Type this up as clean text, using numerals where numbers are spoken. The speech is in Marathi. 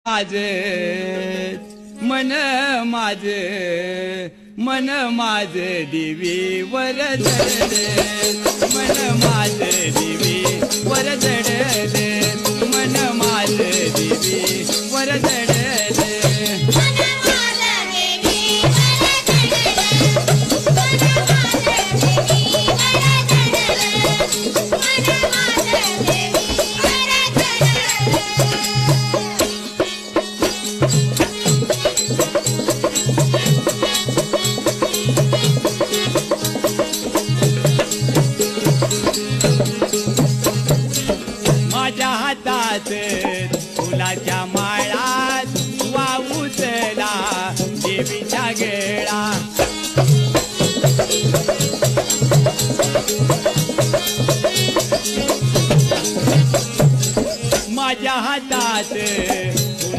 माझे मन माझे दिवीवर जडले, मन माझे दिवीवर जडले, मन माझे दिवीवर जडले. माझ्या हातात फुलाच्या माळात वाऊचला देवीचा गेळा. माझ्या हातात